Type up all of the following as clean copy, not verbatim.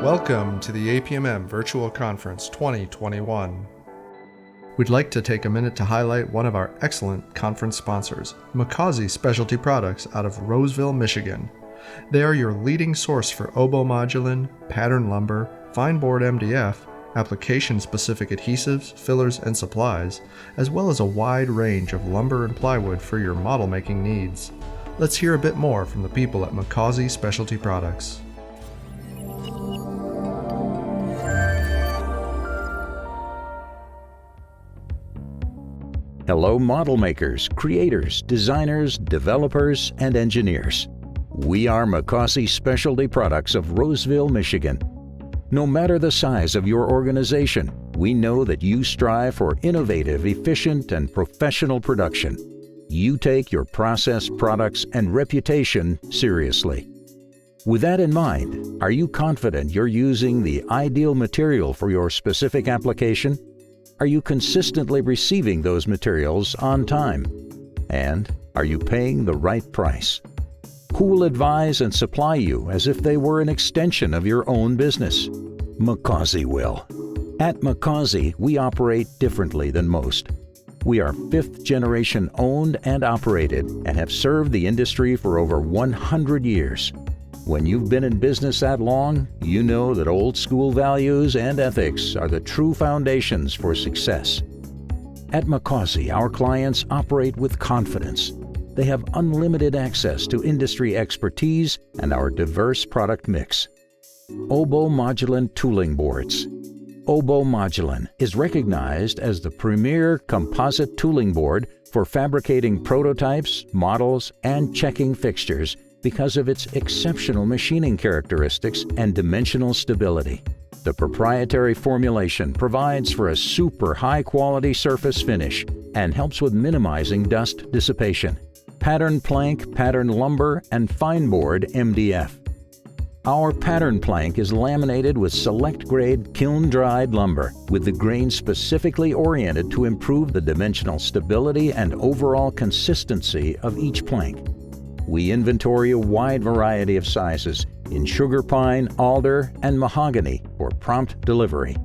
Welcome to the APMM Virtual Conference 2021. We'd like to take a minute to highlight one of our excellent conference sponsors, McCausey Specialty Products out of Roseville, Michigan. They are your leading source for oboe-modulin, pattern lumber, fine board MDF, application-specific adhesives, fillers, and supplies, as well as a wide range of lumber and plywood for your model-making needs. Let's hear a bit more from the people at McCausey Specialty Products. Hello, model makers, creators, designers, developers, and engineers. We are McCausey Specialty Products of Roseville, Michigan. No matter the size of your organization, we know that you strive for innovative, efficient, and professional production. You take your process, products, and reputation seriously. With that in mind, are you confident you're using the ideal material for your specific application? Are you consistently receiving those materials on time? And are you paying the right price? Who will advise and supply you as if they were an extension of your own business? McCausey will. At McCausey, we operate differently than most. We are fifth generation owned and operated and have served the industry for over 100 years. When you've been in business that long, you know that old school values and ethics are the true foundations for success. At McCausey, our clients operate with confidence. They have unlimited access to industry expertise and our diverse product mix. Oboe-modulin tooling boards. Oboe-modulin is recognized as the premier composite tooling board for fabricating prototypes, models, and checking fixtures because of its exceptional machining characteristics and dimensional stability. The proprietary formulation provides for a super high-quality surface finish and helps with minimizing dust dissipation. Pattern plank, pattern lumber, and fine board MDF. Our pattern plank is laminated with select-grade kiln-dried lumber, with the grain specifically oriented to improve the dimensional stability and overall consistency of each plank. We inventory a wide variety of sizes in sugar pine, alder, and mahogany for prompt delivery.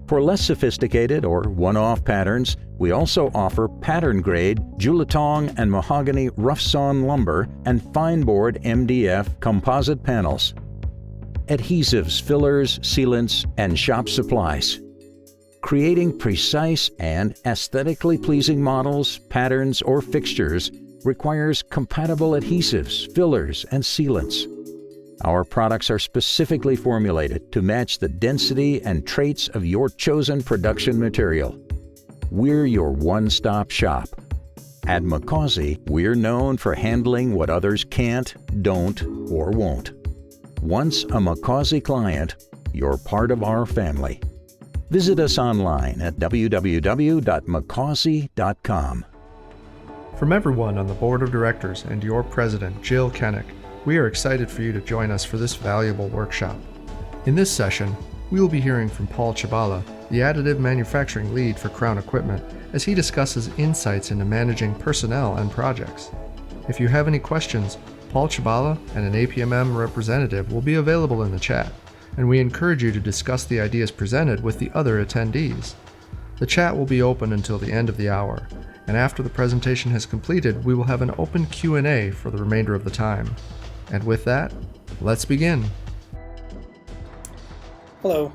For less sophisticated or one-off patterns, we also offer pattern-grade Julatong and mahogany rough-sawn lumber and fine board MDF composite panels. Adhesives, fillers, sealants, and shop supplies. Creating precise and aesthetically pleasing models, patterns, or fixtures requires compatible adhesives, fillers, and sealants. Our products are specifically formulated to match the density and traits of your chosen production material. We're your one-stop shop. At McCausey, we're known for handling what others can't, don't, or won't. Once a McCausey client, you're part of our family. Visit us online at www.mccausey.com. From everyone on the board of directors and your president, Jill Kennick, we are excited for you to join us for this valuable workshop. In this session, we will be hearing from Paul Chabala, the additive manufacturing lead for Crown Equipment, as he discusses insights into managing personnel and projects. If you have any questions, Paul Chabala and an APMM representative will be available in the chat, and we encourage you to discuss the ideas presented with the other attendees. The chat will be open until the end of the hour, and after the presentation has completed, we will have an open Q&A for the remainder of the time. And with that, let's begin. Hello,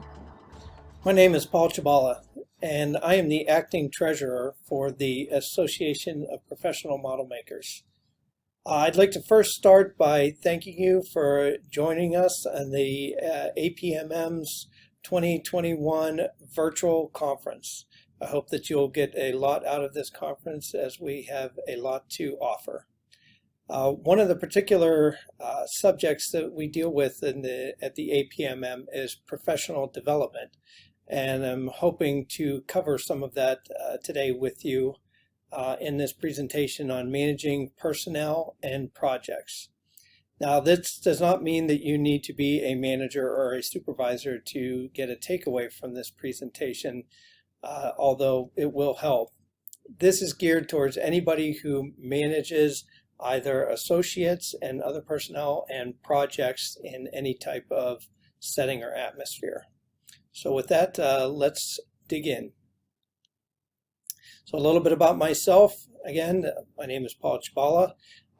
my name is Paul Chabala, and I am the acting treasurer for the Association of Professional Model Makers. I'd like to first start by thanking you for joining us on the APMM's 2021 Virtual Conference. I hope that you'll get a lot out of this conference as we have a lot to offer. One of the particular subjects that we deal with at the APMM is professional development, and I'm hoping to cover some of that today with you in this presentation on managing personnel and projects. Now, this does not mean that you need to be a manager or a supervisor to get a takeaway from this presentation, although it will help. This is geared towards anybody who manages either associates and other personnel and projects in any type of setting or atmosphere. So with that, let's dig in. So a little bit about myself. Again, my name is Paul Chibala.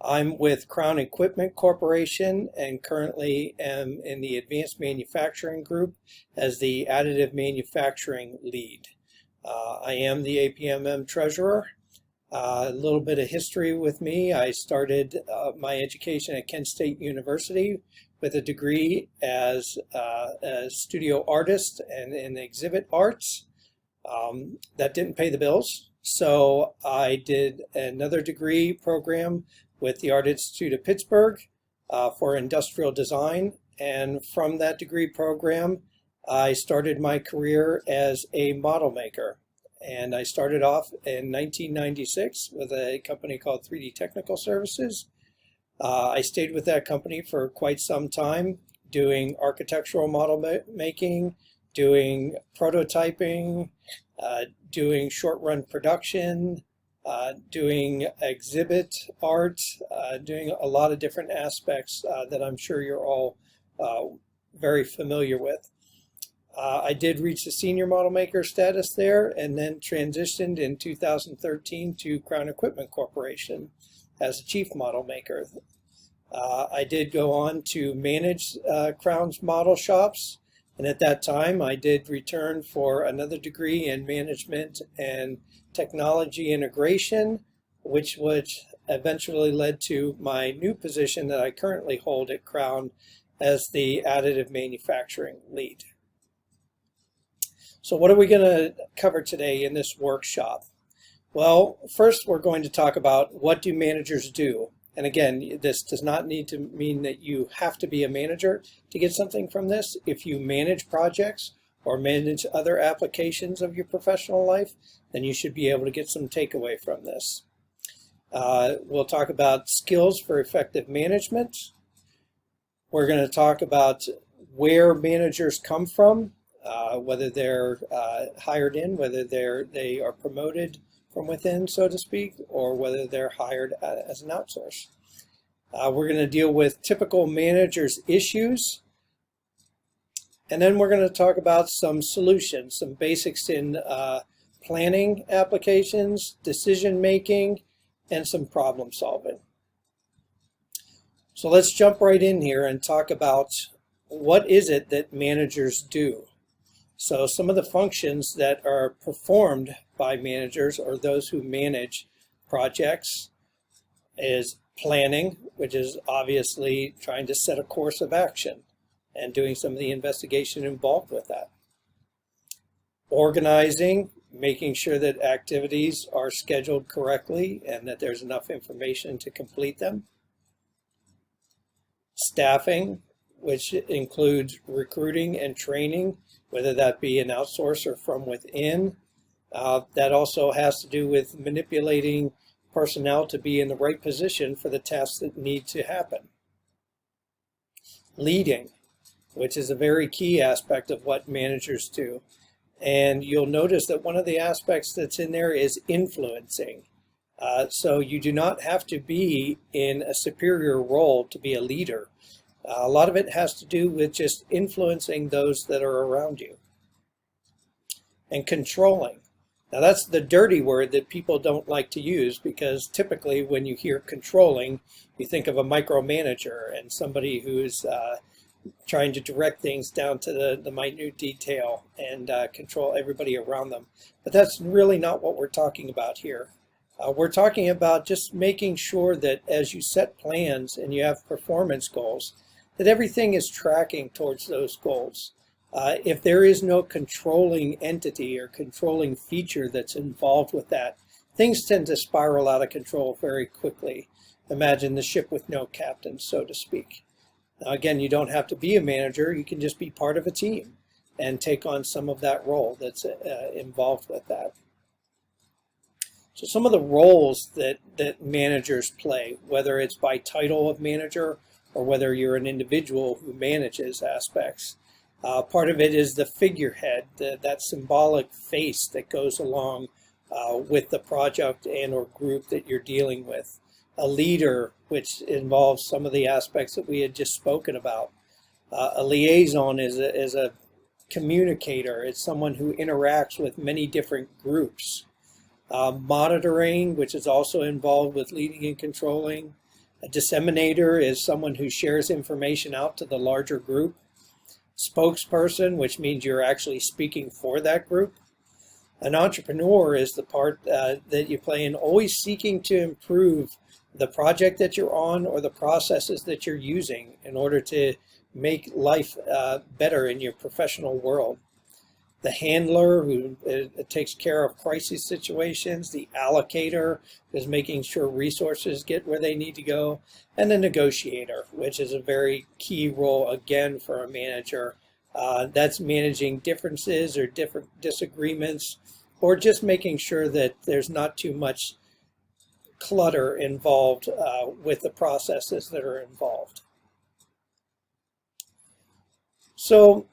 I'm with Crown Equipment Corporation and currently am in the Advanced Manufacturing Group as the Additive Manufacturing Lead. I am the APMM Treasurer. A little bit of history with me. I started my education at Kent State University with a degree as a studio artist and in exhibit arts. That didn't pay the bills, so I did another degree program with the Art Institute of Pittsburgh for industrial design, and from that degree program I started my career as a model maker. And I started off in 1996 with a company called 3D Technical Services. I stayed with that company for quite some time, doing architectural model making, doing prototyping, doing short-run production, doing exhibit art, doing a lot of different aspects that I'm sure you're all very familiar with. I did reach the senior model maker status there and then transitioned in 2013 to Crown Equipment Corporation as a chief model maker. I did go on to manage Crown's model shops, and at that time I did return for another degree in management and technology integration, which eventually led to my new position that I currently hold at Crown as the additive manufacturing lead. So what are we going to cover today in this workshop? Well, first we're going to talk about what do managers do. And again, this does not need to mean that you have to be a manager to get something from this. If you manage projects or manage other applications of your professional life, then you should be able to get some takeaway from this. We'll talk about skills for effective management. We're going to talk about where managers come from, whether they're hired in, whether they are promoted from within, so to speak, or whether they're hired as an outsource. We're going to deal with typical managers' issues, and then we're going to talk about some solutions, some basics in planning applications, decision making, and some problem solving. So let's jump right in here and talk about what is it that managers do. So some of the functions that are performed by managers or those who manage projects is planning, which is obviously trying to set a course of action and doing some of the investigation involved with that. Organizing, making sure that activities are scheduled correctly and that there's enough information to complete them. Staffing, which includes recruiting and training, whether that be an outsource or from within. That also has to do with manipulating personnel to be in the right position for the tasks that need to happen. Leading, which is a very key aspect of what managers do. And you'll notice that one of the aspects that's in there is influencing. So you do not have to be in a superior role to be a leader. A lot of it has to do with just influencing those that are around you. And controlling. Now that's the dirty word that people don't like to use, because typically when you hear controlling, you think of a micromanager and somebody who's trying to direct things down to the minute detail and control everybody around them. But that's really not what we're talking about here. We're talking about just making sure that as you set plans and you have performance goals, that everything is tracking towards those goals. If there is no controlling entity or controlling feature that's involved with that, things tend to spiral out of control very quickly. Imagine the ship with no captain, so to speak. Now, again, you don't have to be a manager. You can just be part of a team and take on some of that role that's involved with that. So some of the roles that managers play, whether it's by title of manager or whether you're an individual who manages aspects. Part of it is the figurehead, that symbolic face that goes along with the project and or group that you're dealing with. A leader, which involves some of the aspects that we had just spoken about. A liaison is a communicator. It's someone who interacts with many different groups. Monitoring, which is also involved with leading and controlling. A disseminator is someone who shares information out to the larger group. Spokesperson, which means you're actually speaking for that group. An entrepreneur is the part that you play in always seeking to improve the project that you're on or the processes that you're using in order to make life better in your professional world. The handler, who takes care of crisis situations. The allocator is making sure resources get where they need to go. And the negotiator, which is a very key role, again, for a manager. That's managing differences or different disagreements, or just making sure that there's not too much clutter involved with the processes that are involved. So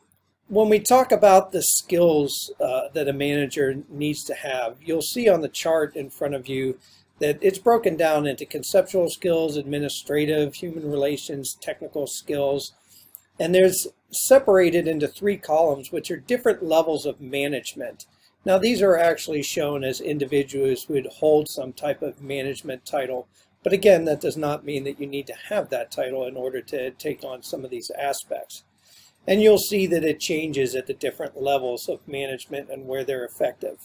when we talk about the skills that a manager needs to have, you'll see on the chart in front of you that it's broken down into conceptual skills, administrative, human relations, technical skills, and there's separated into 3 columns, which are different levels of management. Now, these are actually shown as individuals who would hold some type of management title, but again, that does not mean that you need to have that title in order to take on some of these aspects. And you'll see that it changes at the different levels of management and where they're effective.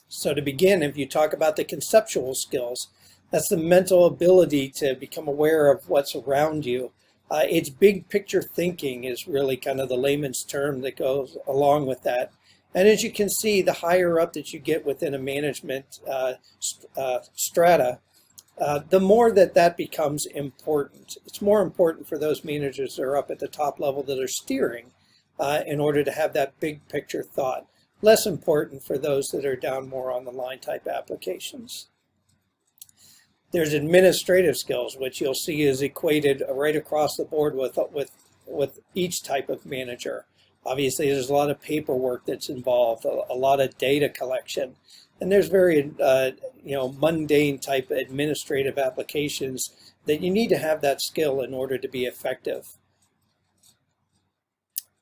So to begin, if you talk about the conceptual skills, that's the mental ability to become aware of what's around you. It's big picture thinking is really kind of the layman's term that goes along with that. And as you can see, the higher up that you get within a management strata, the more that becomes important. It's more important for those managers that are up at the top level that are steering in order to have that big picture thought. Less important for those that are down more on the line type applications. There's administrative skills, which you'll see is equated right across the board with each type of manager. Obviously, there's a lot of paperwork that's involved, a lot of data collection, and there's very mundane type administrative applications that you need to have that skill in order to be effective.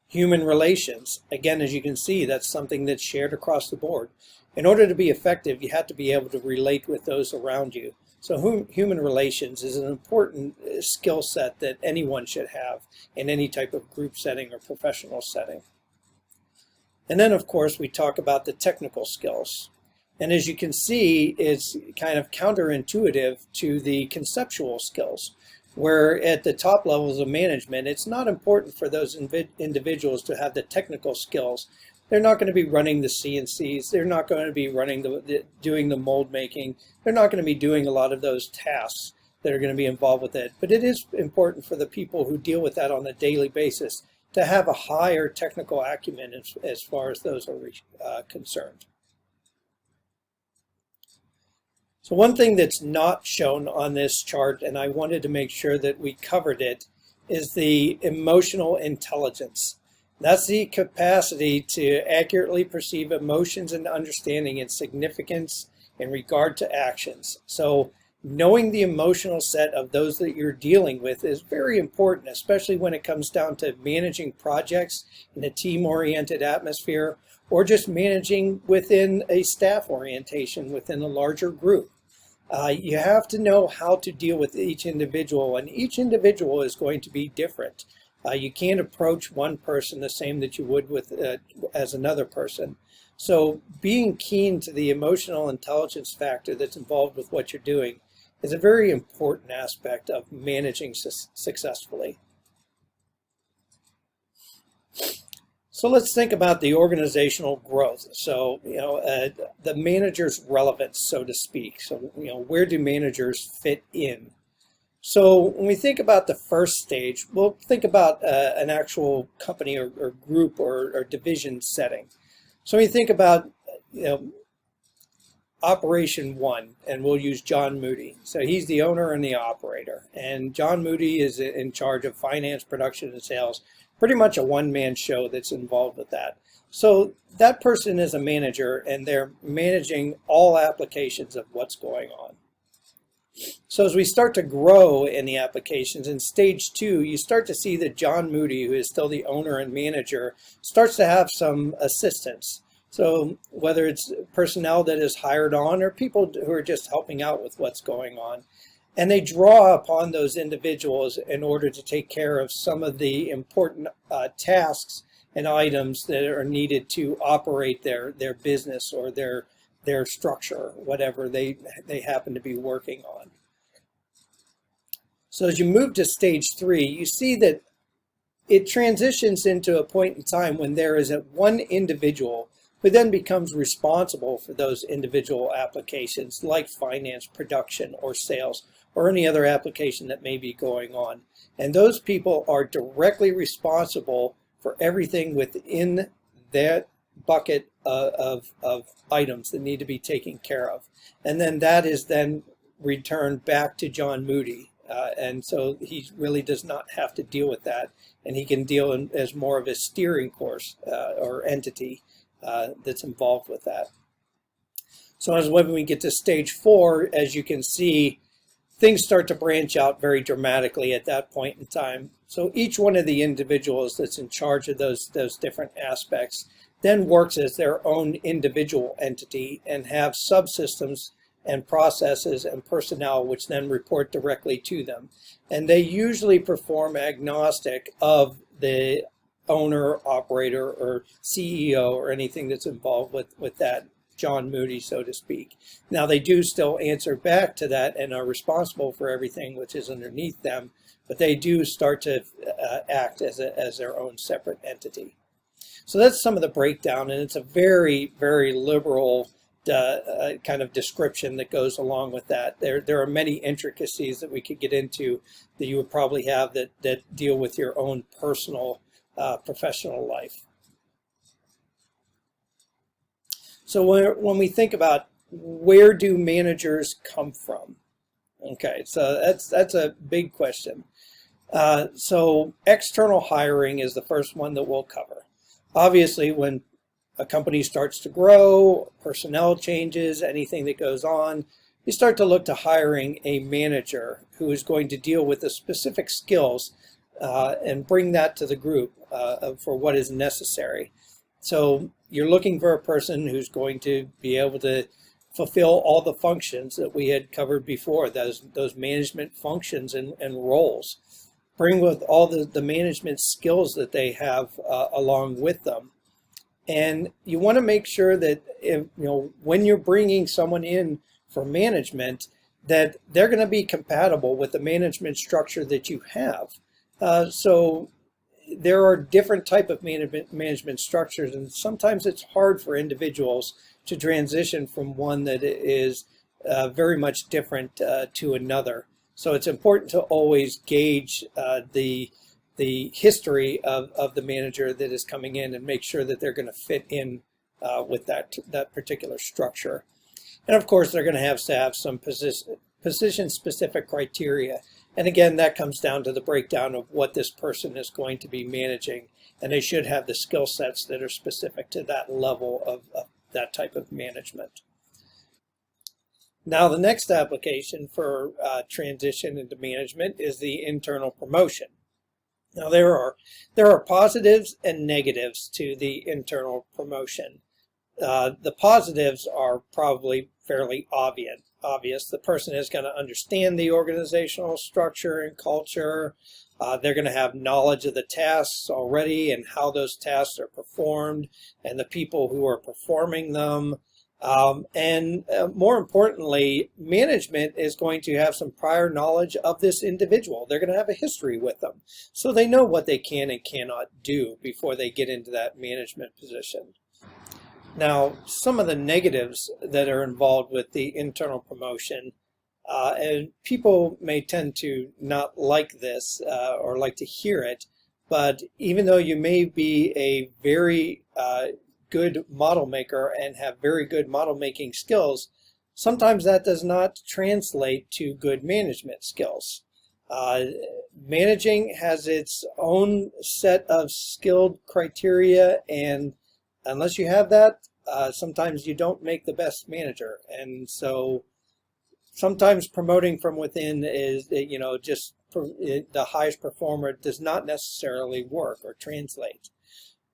Human relations, again, as you can see, that's something that's shared across the board. In order to be effective, you have to be able to relate with those around you. So human relations is an important skill set that anyone should have in any type of group setting or professional setting. And then, of course, we talk about the technical skills. And as you can see, it's kind of counterintuitive to the conceptual skills, where at the top levels of management, it's not important for those individuals to have the technical skills. They're not going to be running the CNCs. They're not going to be doing the mold making. They're not going to be doing a lot of those tasks that are going to be involved with it. But it is important for the people who deal with that on a daily basis to have a higher technical acumen as far as those are concerned. So one thing that's not shown on this chart, and I wanted to make sure that we covered it, is the emotional intelligence. That's the capacity to accurately perceive emotions and understanding its significance in regard to actions. So knowing the emotional set of those that you're dealing with is very important, especially when it comes down to managing projects in a team-oriented atmosphere or just managing within a staff orientation within a larger group. You have to know how to deal with each individual, and each individual is going to be different. You can't approach one person the same that you would with as another person. So being keen to the emotional intelligence factor that's involved with what you're doing is a very important aspect of managing successfully. So let's think about the organizational growth. So, the manager's relevance, so to speak. So, where do managers fit in? So when we think about the first stage, we'll think about an actual company or group or division setting. So when you think about, Operation 1, and we'll use John Moody. So he's the owner and the operator. And John Moody is in charge of finance, production, and sales. Pretty much a one-man show that's involved with that. So that person is a manager, and they're managing all applications of what's going on. So as we start to grow in the applications, in stage 2, you start to see that John Moody, who is still the owner and manager, starts to have some assistants. So whether it's personnel that is hired on or people who are just helping out with what's going on. And they draw upon those individuals in order to take care of some of the important tasks and items that are needed to operate their business or their structure, whatever they happen to be working on. So as you move to stage 3, you see that it transitions into a point in time when there is one individual who then becomes responsible for those individual applications like finance, production, or sales, or any other application that may be going on. And those people are directly responsible for everything within that bucket of items that need to be taken care of. And then that is then returned back to John Moody. And so he really does not have to deal with that. And he can deal as more of a steering course or entity that's involved with that. So as when we get to stage 4, as you can see, things start to branch out very dramatically at that point in time. So each one of the individuals that's in charge of those different aspects then works as their own individual entity and have subsystems and processes and personnel which then report directly to them. And they usually perform agnostic of the owner, operator, or CEO or anything that's involved with that John Moody, so to speak. Now they do still answer back to that and are responsible for everything which is underneath them, but they do start to act as their own separate entity. So that's some of the breakdown, and it's a very, very liberal kind of description that goes along with that. There are many intricacies that we could get into that you would probably have that deal with your own personal professional life. So when we think about where do managers come from? Okay, so that's a big question. So external hiring is the first one that we'll cover. Obviously, when a company starts to grow, personnel changes, anything that goes on, you start to look to hiring a manager who is going to deal with the specific skills and bring that to the group for what is necessary. So you're looking for a person who's going to be able to fulfill all the functions that we had covered before, those management functions and roles. Bring with all the management skills that they have along with them. And you want to make sure that when you're bringing someone in for management, that they're going to be compatible with the management structure that you have. So there are different type of management structures, and sometimes it's hard for individuals to transition from one that is very much different to another. So it's important to always gauge the history of the manager that is coming in and make sure that they're going to fit in with that particular structure. And of course, they're going to have some position-specific criteria. And again, that comes down to the breakdown of what this person is going to be managing. And they should have the skill sets that are specific to that level of that type of management. Now, the next application for transition into management is the internal promotion. Now, there are positives and negatives to the internal promotion. The positives are probably fairly obvious. The person is going to understand the organizational structure and culture. They're going to have knowledge of the tasks already and how those tasks are performed and the people who are performing them. And more importantly, management is going to have some prior knowledge of this individual. They're going to have a history with them, so they know what they can and cannot do before they get into that management position. Now, some of the negatives that are involved with the internal promotion, and people may tend to not like this or like to hear it, but even though you may be a very good model maker and have very good model making skills, sometimes that does not translate to good management skills. Managing has its own set of skilled criteria, and unless you have that, sometimes you don't make the best manager. And so Sometimes promoting from within is, just the highest performer does not necessarily work or translate.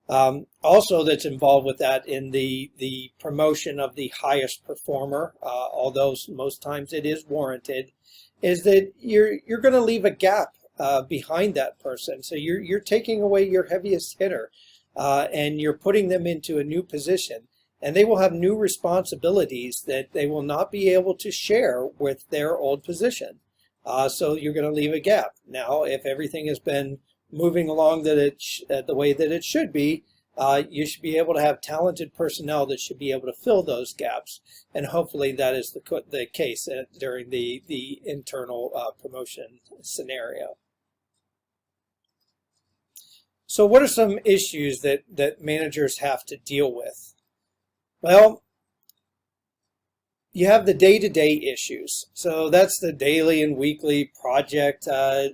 Also that's involved with that in the promotion of the highest performer, although most times it is warranted, is that you're going to leave a gap behind that person. So you're taking away your heaviest hitter, and you're putting them into a new position, and they will have new responsibilities that they will not be able to share with their old position. So you're going to leave a gap. Now, if everything has been moving along the way that it should be, you should be able to have talented personnel that should be able to fill those gaps, and hopefully that is the case during the internal promotion scenario. So what are some issues that managers have to deal with? Well, you have the day-to-day issues. So that's the daily and weekly project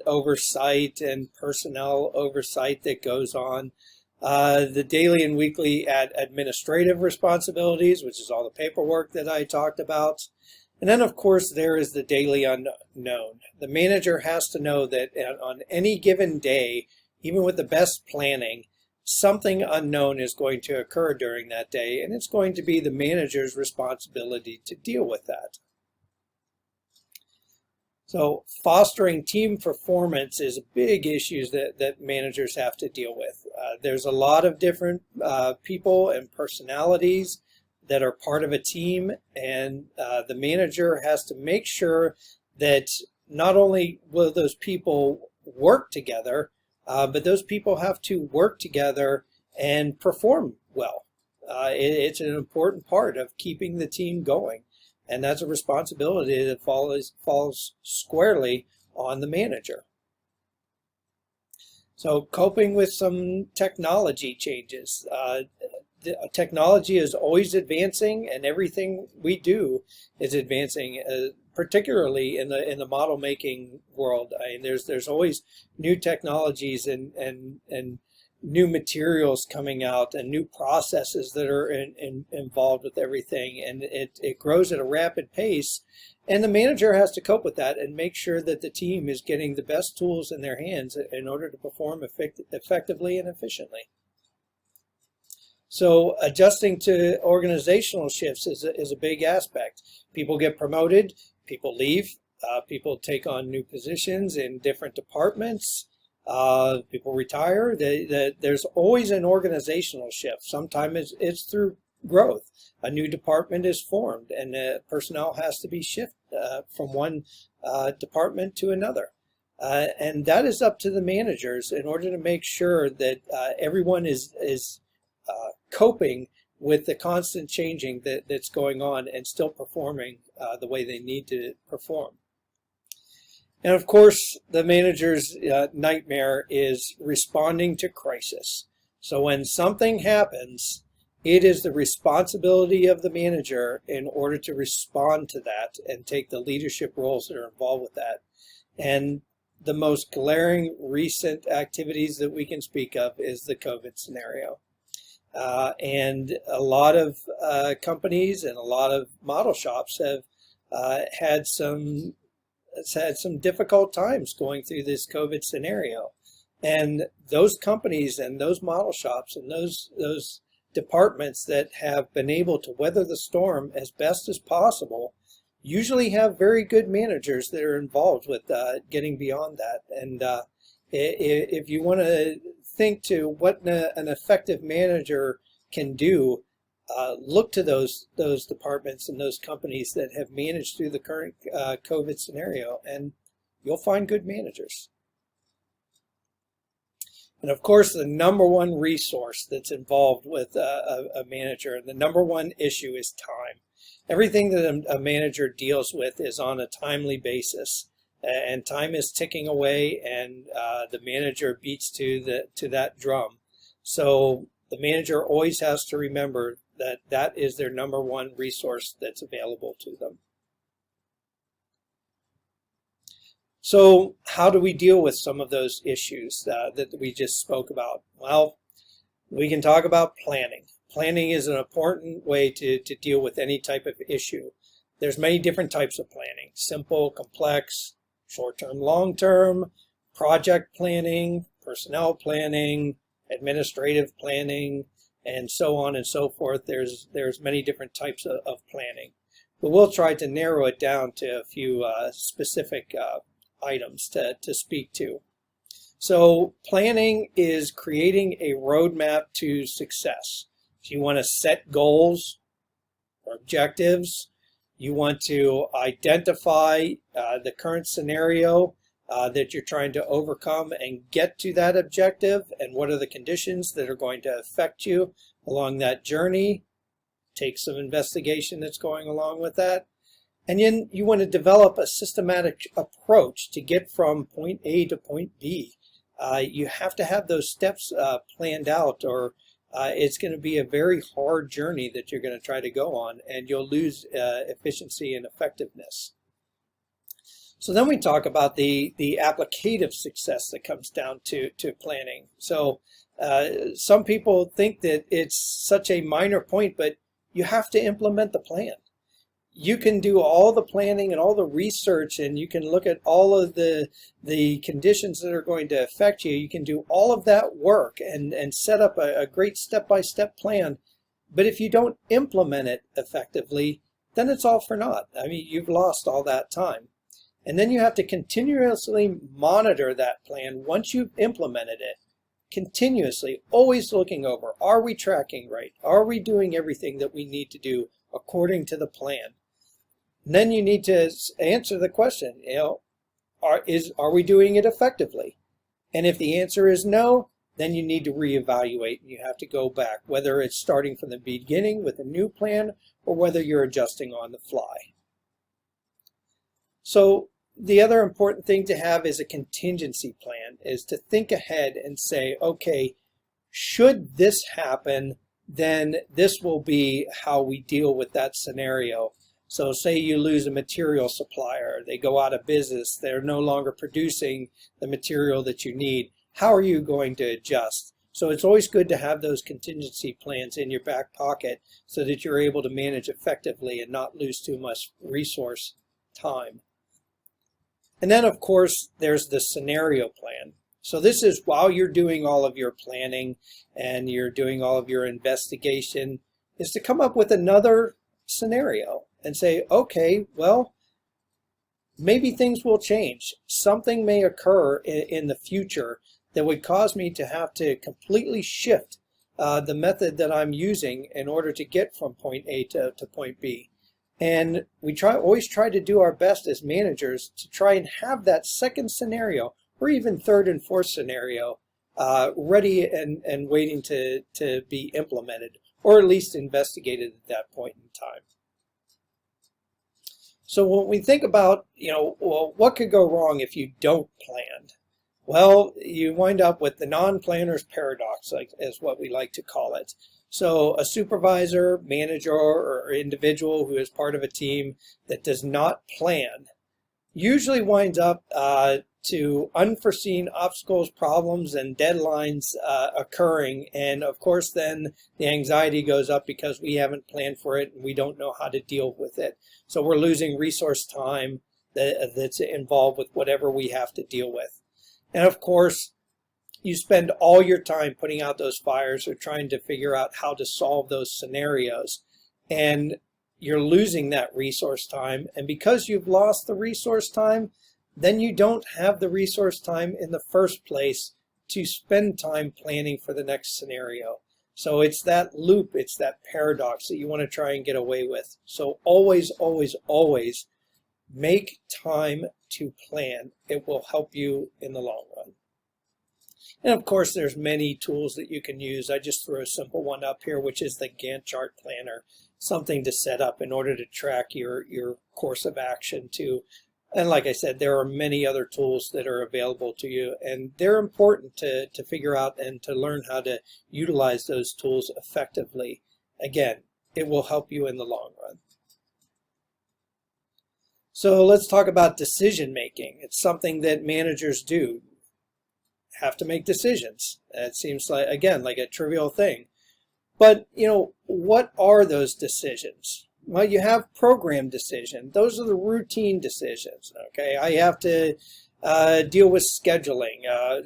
oversight and personnel oversight that goes on. The daily and weekly administrative responsibilities, which is all the paperwork that I talked about. And then, of course, there is the daily unknown. The manager has to know that on any given day, even with the best planning, something unknown is going to occur during that day, and it's going to be the manager's responsibility to deal with that. So fostering team performance is a big issue that managers have to deal with. There's a lot of different people and personalities that are part of a team, and the manager has to make sure that not only will those people work together, but those people have to work together and perform well. It's an important part of keeping the team going, and that's a responsibility that falls squarely on the manager. So coping with some technology changes. Technology is always advancing, and everything we do is advancing, particularly in the model making world. I mean, there's always new technologies and new materials coming out and new processes that are involved with everything, and it grows at a rapid pace, and the manager has to cope with that and make sure that the team is getting the best tools in their hands in order to perform effectively and efficiently. So adjusting to organizational shifts is a big aspect. People get promoted, people leave, people take on new positions in different departments, people retire. There's always an organizational shift. Sometimes it's through growth. A new department is formed, and personnel has to be shifted from one department to another. And that is up to the managers in order to make sure that everyone is coping with the constant changing that's going on and still performing the way they need to perform. And of course, the manager's nightmare is responding to crisis. So when something happens, it is the responsibility of the manager in order to respond to that and take the leadership roles that are involved with that. And the most glaring recent activities that we can speak of is the COVID scenario. And a lot of companies and a lot of model shops have had some difficult times going through this COVID scenario. And those companies and those model shops and those departments that have been able to weather the storm as best as possible usually have very good managers that are involved with getting beyond that. And if you want to think to what an effective manager can do, look to those departments and those companies that have managed through the current COVID scenario, and you'll find good managers. And of course, the number one resource that's involved with a manager, and the number one issue is time. Everything that a manager deals with is on a timely basis, and time is ticking away, and the manager beats to that drum. So the manager always has to remember that is their number one resource that's available to them. So how do we deal with some of those issues that we just spoke about? Well, we can talk about planning. Planning is an important way to deal with any type of issue. there's many different types of planning: simple, complex, short-term, long-term, project planning, personnel planning, administrative planning, and so on and so forth. There's many different types of planning, but we'll try to narrow it down to a few specific items to speak to. So planning is creating a roadmap to success. So you want to set goals or objectives. You want to identify the current scenario that you're trying to overcome and get to that objective, and what are the conditions that are going to affect you along that journey. Take some investigation that's going along with that. And then you want to develop a systematic approach to get from point A to point B. You have to have those steps planned out, or it's going to be a very hard journey that you're going to try to go on, and you'll lose efficiency and effectiveness. So then we talk about the applicative success that comes down to planning. So some people think that it's such a minor point, but you have to implement the plan. You can do all the planning and all the research, and you can look at all of the conditions that are going to affect you. You can do all of that work and set up a great step-by-step plan. But if you don't implement it effectively, then it's all for naught. I mean, you've lost all that time. And then you have to continuously monitor that plan once you've implemented it. Continuously, always looking over, are we tracking right? Are we doing everything that we need to do according to the plan? And then you need to answer the question, are we doing it effectively? And if the answer is no, then you need to reevaluate, and you have to go back, whether it's starting from the beginning with a new plan or whether you're adjusting on the fly. So the other important thing to have is a contingency plan, is to think ahead and say, okay, should this happen, then this will be how we deal with that scenario. So say you lose a material supplier, they go out of business, they're no longer producing the material that you need. How are you going to adjust? So it's always good to have those contingency plans in your back pocket so that you're able to manage effectively and not lose too much resource time. And then, of course, there's the scenario plan. So this is while you're doing all of your planning and you're doing all of your investigation, is to come up with another scenario and say, okay, well, maybe things will change. Something may occur in the future that would cause me to have to completely shift the method that I'm using in order to get from point A to point B. And we always try to do our best as managers to try and have that second scenario, or even third and fourth scenario, ready and waiting to be implemented, or at least investigated at that point in time. So when we think about, well, what could go wrong if you don't plan? Well, you wind up with the non-planner's paradox, as what we like to call it. So a supervisor, manager, or individual who is part of a team that does not plan usually winds up to unforeseen obstacles, problems, and deadlines occurring. And of course, then the anxiety goes up because we haven't planned for it and we don't know how to deal with it. So we're losing resource time that's involved with whatever we have to deal with. And of course, you spend all your time putting out those fires or trying to figure out how to solve those scenarios. And you're losing that resource time. And because you've lost the resource time, then you don't have the resource time in the first place to spend time planning for the next scenario. So it's that loop, it's that paradox that you want to try and get away with. So always, always, always make time to plan. It will help you in the long run. And of course, there's many tools that you can use. I just threw a simple one up here, which is the Gantt chart planner, something to set up in order to track your course of action too. And like I said, there are many other tools that are available to you, and they're important to figure out and to learn how to utilize those tools effectively. Again, it will help you in the long run. So let's talk about decision making. It's something that managers do. Have to make decisions. It seems like, again, like a trivial thing. But, what are those decisions? Well, you have program decision. Those are the routine decisions. Okay, I have to deal with scheduling,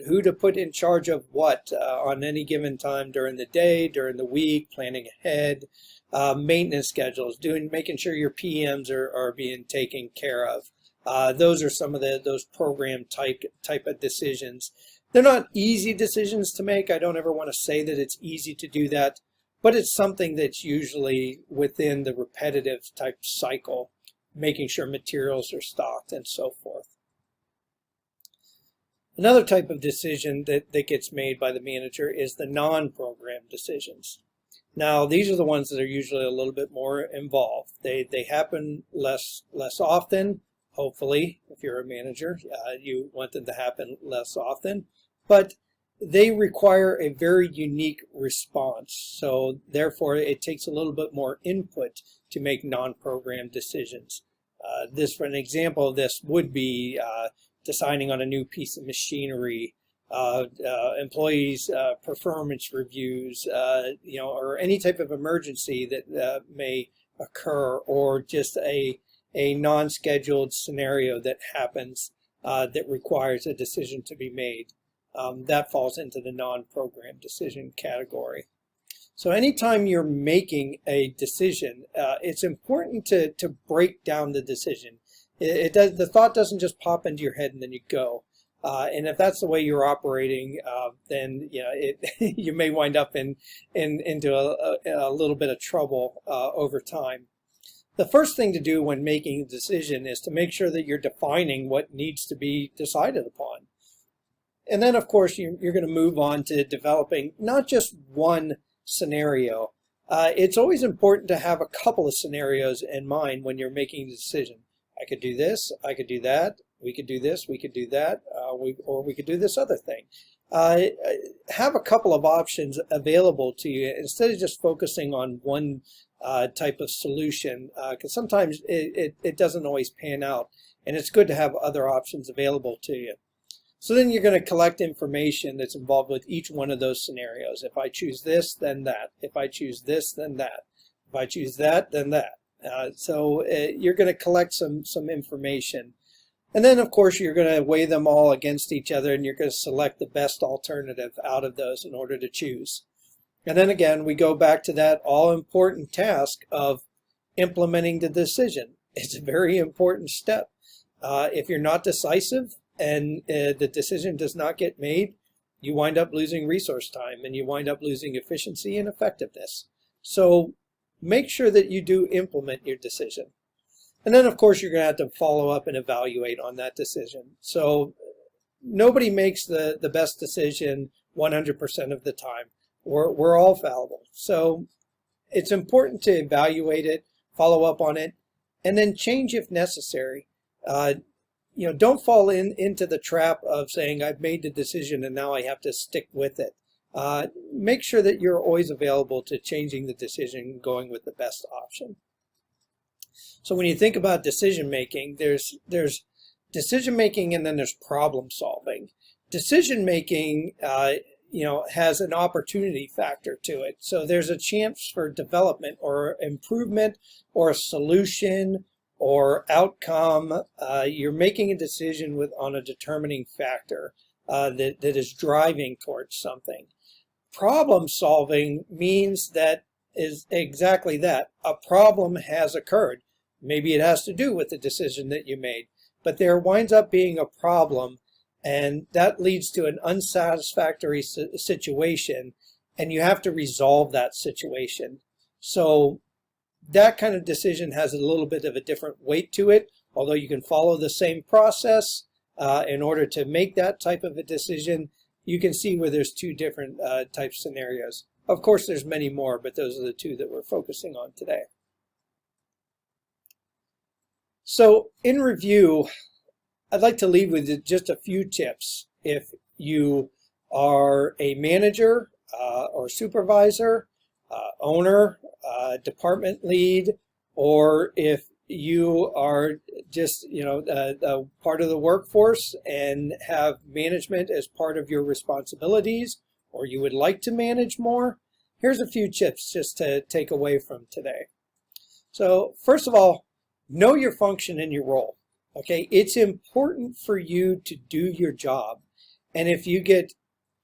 who to put in charge of what on any given time during the day, during the week, planning ahead, maintenance schedules, making sure your PMs are being taken care of. Those are some of those program type of decisions. They're not easy decisions to make. I don't ever want to say that it's easy to do that, but it's something that's usually within the repetitive type cycle, making sure materials are stocked and so forth. Another type of decision that gets made by the manager is the non-program decisions. Now, these are the ones that are usually a little bit more involved. They happen less often, hopefully. If you're a manager, you want them to happen less often, but they require a very unique response. So therefore, it takes a little bit more input to make non-program decisions. For an example of this would be deciding on a new piece of machinery, employees' performance reviews, or any type of emergency that may occur, or just a non-scheduled scenario that happens that requires a decision to be made. That falls into the non-program decision category. So anytime you're making a decision, it's important to break down the decision. The thought doesn't just pop into your head and then you go. And if that's the way you're operating, then you may wind up into a little bit of trouble over time. The first thing to do when making a decision is to make sure that you're defining what needs to be decided upon. And then, of course, you're going to move on to developing not just one scenario. It's always important to have a couple of scenarios in mind when you're making a decision. I could do this, I could do that, we could do this, we could do that, or we could do this other thing. Have a couple of options available to you instead of just focusing on one type of solution, because sometimes it doesn't always pan out, and it's good to have other options available to you. So then you're going to collect information that's involved with each one of those scenarios. If I choose this, then that. If I choose this, then that. If I choose that, then that. So you're going to collect some information. And then, of course, you're going to weigh them all against each other, and you're going to select the best alternative out of those in order to choose. And then again, we go back to that all-important task of implementing the decision. It's a very important step. If you're not decisive and the decision does not get made, you wind up losing resource time and you wind up losing efficiency and effectiveness. So make sure that you do implement your decision. And then, of course, you're going to have to follow up and evaluate on that decision. So nobody makes the best decision 100% of the time. We're all fallible. So it's important to evaluate it, follow up on it, and then change if necessary. Don't fall into the trap of saying, I've made the decision and now I have to stick with it. Make sure that you're always available to changing the decision, going with the best option. So when you think about decision making, there's decision making and then there's problem solving. Decision making has an opportunity factor to it. So there's a chance for development or improvement or a solution or outcome. You're making a decision on a determining factor that is driving towards something. Problem solving means that is exactly that. A problem has occurred. Maybe it has to do with the decision that you made, but there winds up being a problem, and that leads to an unsatisfactory situation, and you have to resolve that situation. So that kind of decision has a little bit of a different weight to it, although you can follow the same process in order to make that type of a decision. You can see where there's two different type scenarios. Of course, there's many more, but those are the two that we're focusing on today. So in review, I'd like to leave with just a few tips. If you are a manager or supervisor, owner, department lead, or if you are just part of the workforce and have management as part of your responsibilities, or you would like to manage more, here's a few tips just to take away from today. So first of all, know your function and your role. Okay, it's important for you to do your job. And if you get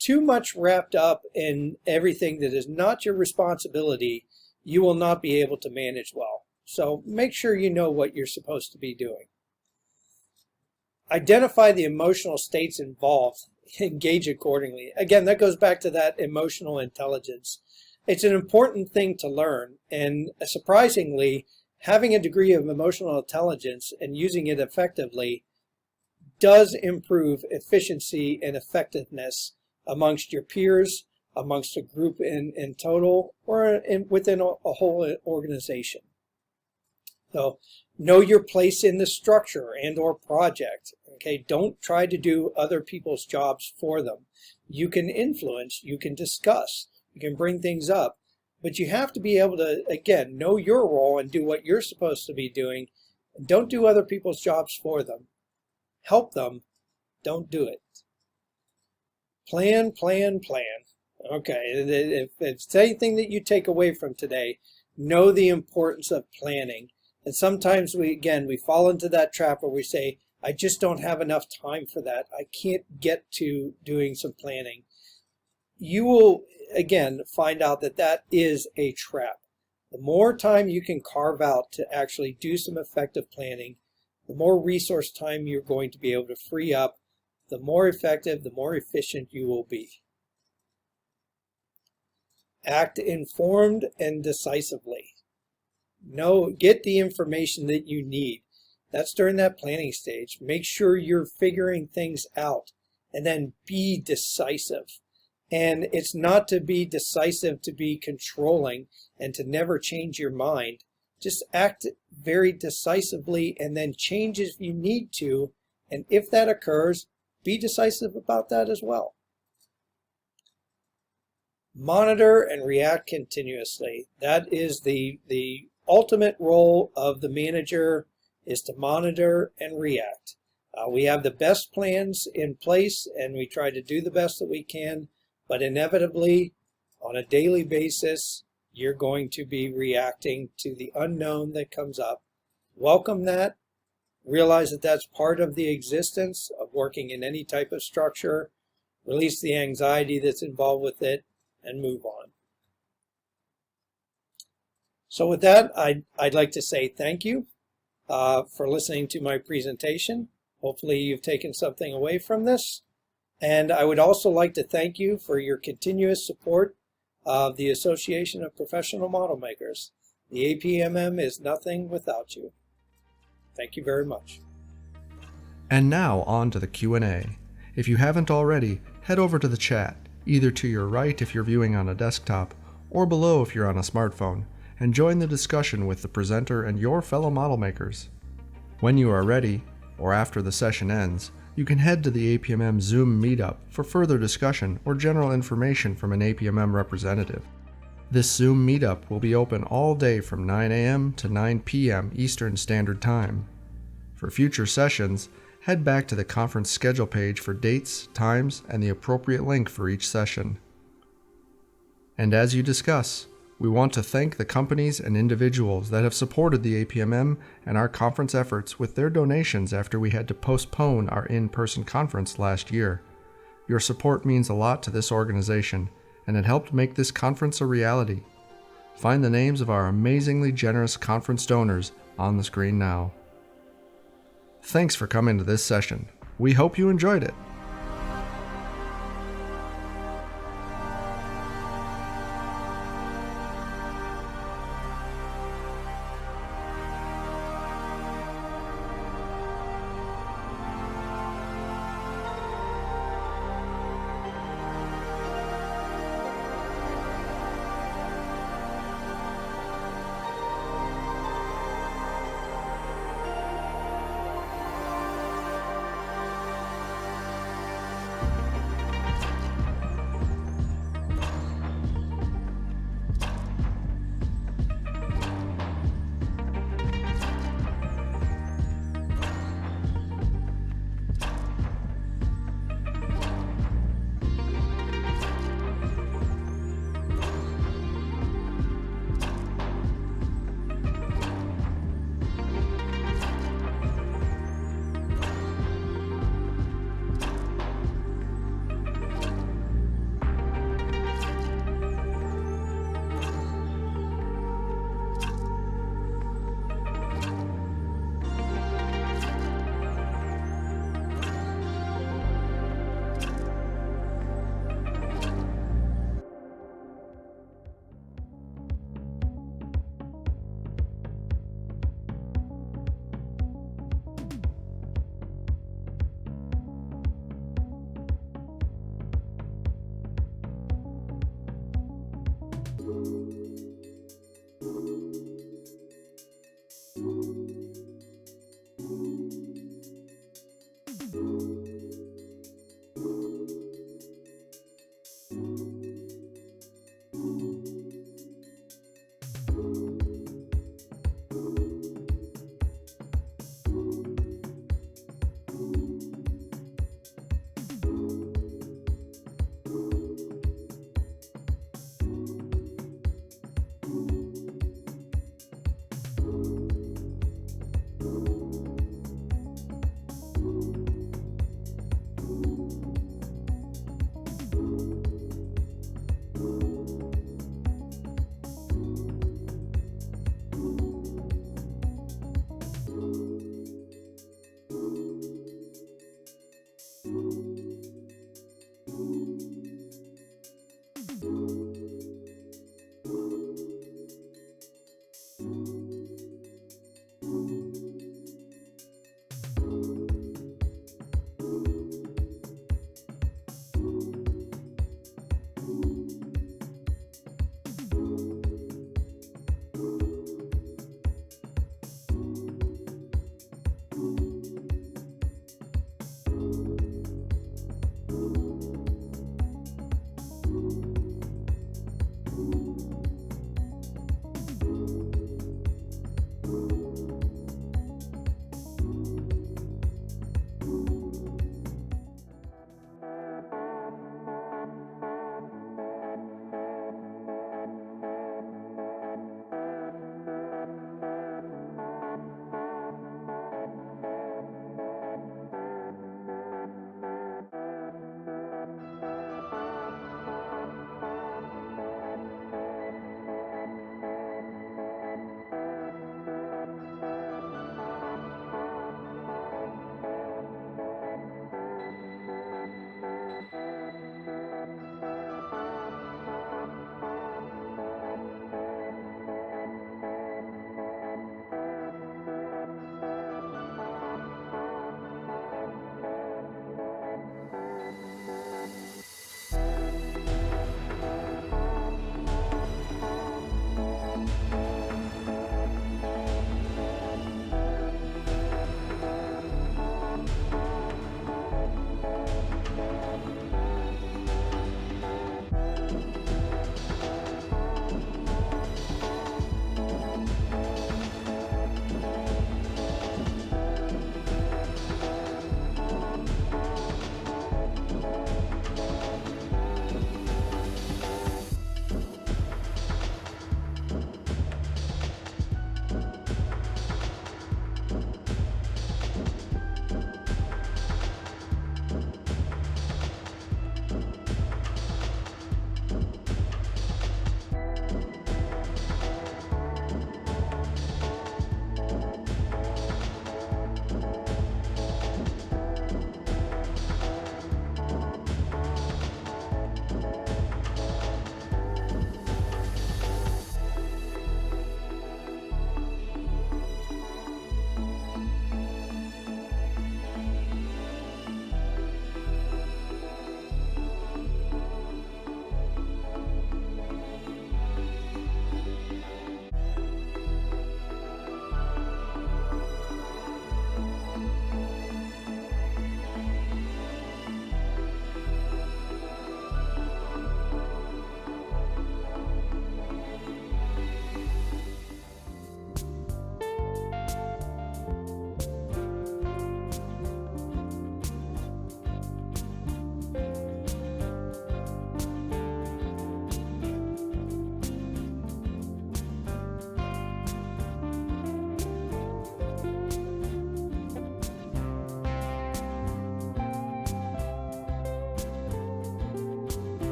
too much wrapped up in everything that is not your responsibility, you will not be able to manage well. So make sure you know what you're supposed to be doing. Identify the emotional states involved. Engage accordingly. Again, that goes back to that emotional intelligence. It's an important thing to learn, and surprisingly, having a degree of emotional intelligence and using it effectively does improve efficiency and effectiveness amongst your peers, amongst a group in total, or within a whole organization. So know your place in the structure and or project. Okay, don't try to do other people's jobs for them. You can influence, you can discuss, you can bring things up, but you have to be able to, again, know your role and do what you're supposed to be doing. Don't do other people's jobs for them. Help them, don't do it. Plan, plan, plan. Okay, if it's anything that you take away from today, know the importance of planning. And sometimes we fall into that trap where we say, I just don't have enough time for that. I can't get to doing some planning. You will, again, find out that that is a trap. The more time you can carve out to actually do some effective planning, the more resource time you're going to be able to free up, the more effective, the more efficient you will be. Act informed and decisively. Get the information that you need. That's during that planning stage. Make sure you're figuring things out, and then be decisive. And it's not to be decisive to be controlling and to never change your mind. Just act very decisively and then change if you need to. And if that occurs, be decisive about that as well. Monitor and react continuously. That is the ultimate role of the manager, is to monitor and react. We have the best plans in place and we try to do the best that we can, but inevitably on a daily basis, you're going to be reacting to the unknown that comes up. Welcome that. Realize that that's part of the existence of working in any type of structure. Release the anxiety that's involved with it and move on. So with that, I'd like to say thank you for listening to my presentation. Hopefully you've taken something away from this. And I would also like to thank you for your continuous support of the Association of Professional Model Makers. The APMM is nothing without you. Thank you very much. And now on to the Q&A. If you haven't already, head over to the chat, either to your right if you're viewing on a desktop, or below if you're on a smartphone, and join the discussion with the presenter and your fellow model makers. When you are ready, or after the session ends, you can head to the APMM Zoom meetup for further discussion or general information from an APMM representative. This Zoom meetup will be open all day from 9 a.m. to 9 p.m. Eastern Standard Time. For future sessions, head back to the conference schedule page for dates, times, and the appropriate link for each session. And as you discuss, we want to thank the companies and individuals that have supported the APMM and our conference efforts with their donations after we had to postpone our in-person conference last year. Your support means a lot to this organization, and it helped make this conference a reality. Find the names of our amazingly generous conference donors on the screen now. Thanks for coming to this session. We hope you enjoyed it.